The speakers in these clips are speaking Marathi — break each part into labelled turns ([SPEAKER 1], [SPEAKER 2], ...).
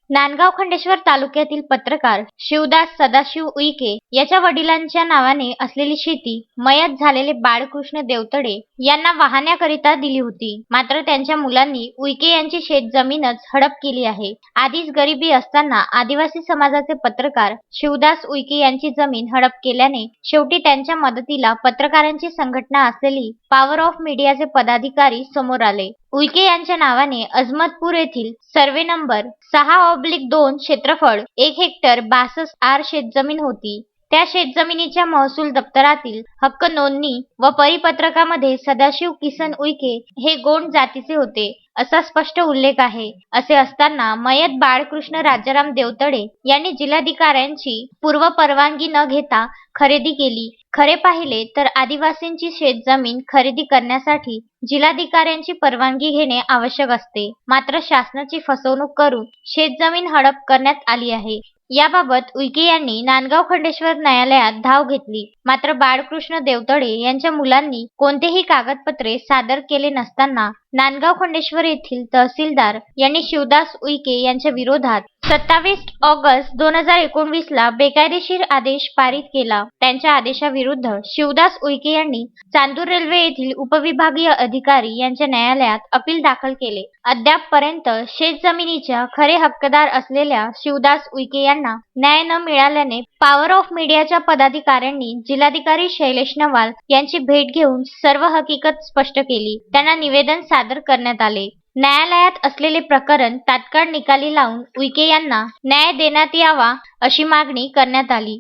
[SPEAKER 1] नांदगाव खंडेश्वर तालुक्यातील पत्रकार शिवदास सदाशिव उईके याच्या वडिलांच्या नावाने असलेली शेती मयत झालेले बाळकृष्ण देवतडे यांना वाहण्याकरिता दिली होती. मात्र त्यांच्या मुलांनी उईके यांची शेतजमीनच हडप केली आहे. आधीच गरिबी असताना आदिवासी समाजाचे पत्रकार शिवदास उईके यांची जमीन हडप केल्याने शेवटी त्यांच्या मदतीला पत्रकारांची संघटना असलेली पॉवर ऑफ मीडियाचे पदाधिकारी समोर आले. उईके यांच्या नावाने अजमतपूर येथील सर्वे नंबर 6/2 क्षेत्रफळ 1 हेक्टर 62 आर शेतजमीन होती. त्या शेतजमिनीच्या महसूल दप्तरातील हक्क नोंदणी व परिपत्रकामध्ये सदाशिव किसन उईके हे गोंड जातीचे होते असा स्पष्ट उल्लेख आहे. असे असताना मयत बाळकृष्ण राजाराम देवतडे यांनी जिल्हाधिकाऱ्यांची पूर्व परवानगी न घेता खरेदी केली. खरे पाहिले तर आदिवासींची शेतजमीन खरेदी करण्यासाठी जिल्हाधिकाऱ्यांची परवानगी घेणे आवश्यक असते. मात्र शासनाची फसवणूक करून शेतजमीन हडप करण्यात आली आहे. याबाबत उईके यांनी नांदगाव खंडेश्वर न्यायालयात धाव घेतली. मात्र बाळकृष्ण देवतडे यांच्या मुलांनी कोणतेही कागदपत्रे सादर केले नसताना नांदगाव खंडेश्वर येथील तहसीलदार यांनी शिवदास उईके यांच्या विरोधात 27 ऑगस्ट 2019 ला बेकायदेशीर आदेश पारित केला. त्यांच्या आदेशाविरुद्ध शिवदास उईके यांनी चांदूर रेल्वे येथील उपविभागीय अधिकारी यांच्या न्यायालयात अपील दाखल केले. अद्यापपर्यंत शेतजमिनीच्या खरे हक्कदार असलेल्या शिवदास उईके यांना न्याय न मिळाल्याने पॉवर ऑफ मीडियाच्या पदाधिकाऱ्यांनी जिल्हाधिकारी शैलेश नवाल यांची भेट घेऊन सर्व हकीकत स्पष्ट केली. त्यांना निवेदन सादर करण्यात आले. न्यायालयात असलेले प्रकरण तात्काळ निकाली लावून उईके यांना न्याय देण्यात यावा अशी मागणी करण्यात आली.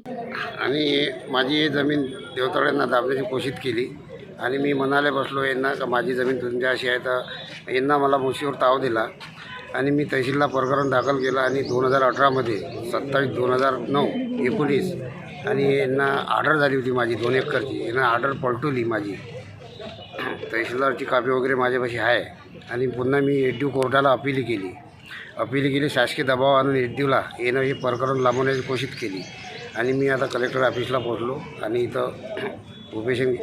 [SPEAKER 2] आणि माझी जमीन देवतड्यांना दाबण्याची कोशिश केली आणि मी म्हणाले बसलो यांना का माझी जमीन तुमच्याशी आहे. तर यांना मला मुशीवर ताव दिला आणि मी तहसीलला प्रकरण दाखल केलं आणि 2018 27 2009 19 आणि यांना ऑर्डर झाली होती माझी 2 एकरची. यांना ऑर्डर पलटवली माझी. तहसीलदारची कापी वगैरे माझ्यापाशी आहे आणि पुन्हा मी एडीओ कोर्टाला अपील केली. शासकीय दबाव आणून एडीओला येणं हे प्रकरण लांबवण्याची कोशिश केली आणि मी आता कलेक्टर ऑफिसला पोहोचलो आणि इथं उपोषण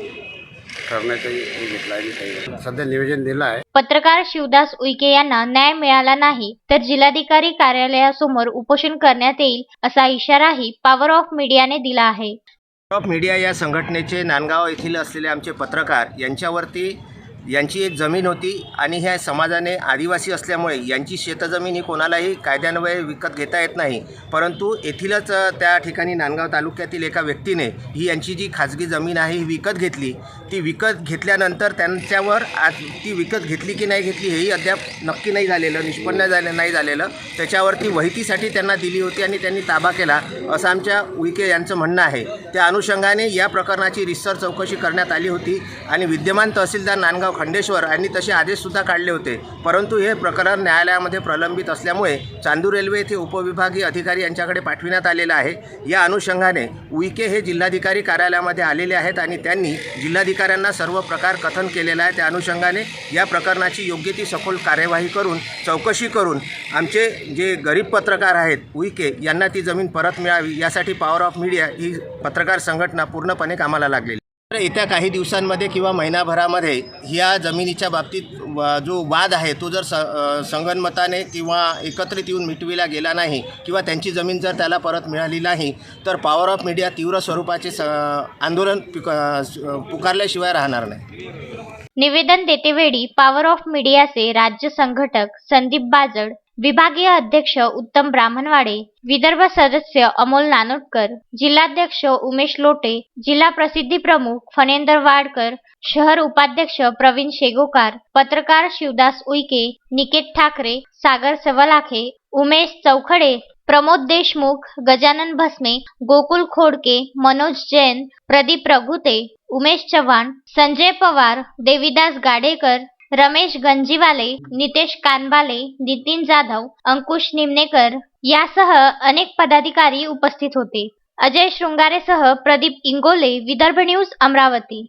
[SPEAKER 2] करण्याचाही घेतला आहे. सध्या निवेदन दिलं आहे.
[SPEAKER 1] पत्रकार शिवदास उईके यांना न्याय मिळाला नाही तर जिल्हाधिकारी कार्यालयासमोर उपोषण करण्यात येईल असा इशाराही पॉवर ऑफ मीडियाने दिला आहे.
[SPEAKER 3] पॉवर ऑफ मीडिया या संघटनेचे नांदगाव येथील असलेले आमचे पत्रकार यांची एक जमीन होती आणि ह्या समाजाने आदिवासी असल्यामुळे यांची शेतजमीन ही कोणालाही कायद्यान्वये विकत घेता येत नाही. परंतु येथीलच त्या ठिकाणी नांदगाव तालुक्यातील एका व्यक्तीने ही यांची जी खाजगी जमीन आहे ही विकत घेतली. ती विकत घेतल्यानंतर त्यांच्यावर आज ती विकत घेतली की नाही घेतली हेही अद्याप नक्की नाही झालेलं, निष्पन्न नाही झालेलं. त्याच्यावरती वहितीसाठी त्यांना दिली होती आणि त्यांनी ताबा केला असं आमच्या उईके यांचं म्हणणं आहे. त्या अनुषंगाने या प्रकरणाची रिसर्च चौकशी करण्यात आली होती आणि विद्यमान तहसीलदार नांदगाव खंडेश्वर यांनी तसे आदेशसुद्धा काढले होते. परंतु हे प्रकरण न्यायालयामध्ये प्रलंबित असल्यामुळे चांदूर रेल्वे येथे उपविभागीय अधिकारी यांच्याकडे पाठविण्यात आलेलं आहे. या अनुषंगाने उईके हे जिल्हाधिकारी कार्यालयामध्ये आलेले आहेत आणि त्यांनी जिल्हाधिकाऱ्यांना सर्व प्रकार कथन केलेलं आहे. त्या अनुषंगाने या प्रकरणाची योग्य ती सखोल कार्यवाही करून चौकशी करून आमचे जे गरीब पत्रकार आहेत उईके यांना ती जमीन परत मिळावी यासाठी पॉवर ऑफ मीडिया ही पत्रकार संघटना पूर्णपणे कामाला लागलेली. येत्या काही दिवसांमध्ये किंवा महिनाभरामध्ये या जमिनीच्या बाबतीत जो वाद आहे तो जर संगनमताने किंवा एकत्रित येऊन मिटविला गेला नाही किंवा त्यांची जमीन जर त्याला परत मिळाली नाही तर पॉवर ऑफ मीडिया तीव्र स्वरूपाचे आंदोलन पुकारल्याशिवाय राहणार नाही.
[SPEAKER 1] निवेदन देतेवेळी पॉवर ऑफ मीडियाचे राज्य संघटक संदीप बाजड, विभागीय अध्यक्ष उत्तम ब्राह्मणवाडे, विदर्भ सदस्य अमोल नानोटकर, जिल्हाध्यक्ष उमेश लोटे, जिल्हा प्रसिद्धी प्रमुख फणेंदर वाडकर, शहर उपाध्यक्ष प्रवीण शेगोकार, पत्रकार शिवदास उईके, निकेत ठाकरे, सागर सवलाखे, उमेश चौखडे, प्रमोद देशमुख, गजानन भस्मे, गोकुल खोडके, मनोज जैन, प्रदीप रघुते, उमेश चव्हाण, संजय पवार, देविदास गाडेकर, रमेश गंजीवाले, नितेश कानबाले, नितीन जाधव, अंकुश निमनेकर यासह अनेक पदाधिकारी उपस्थित होते. अजय शृंगारेसह प्रदीप इंगोले, विदर्भ न्यूज, अमरावती.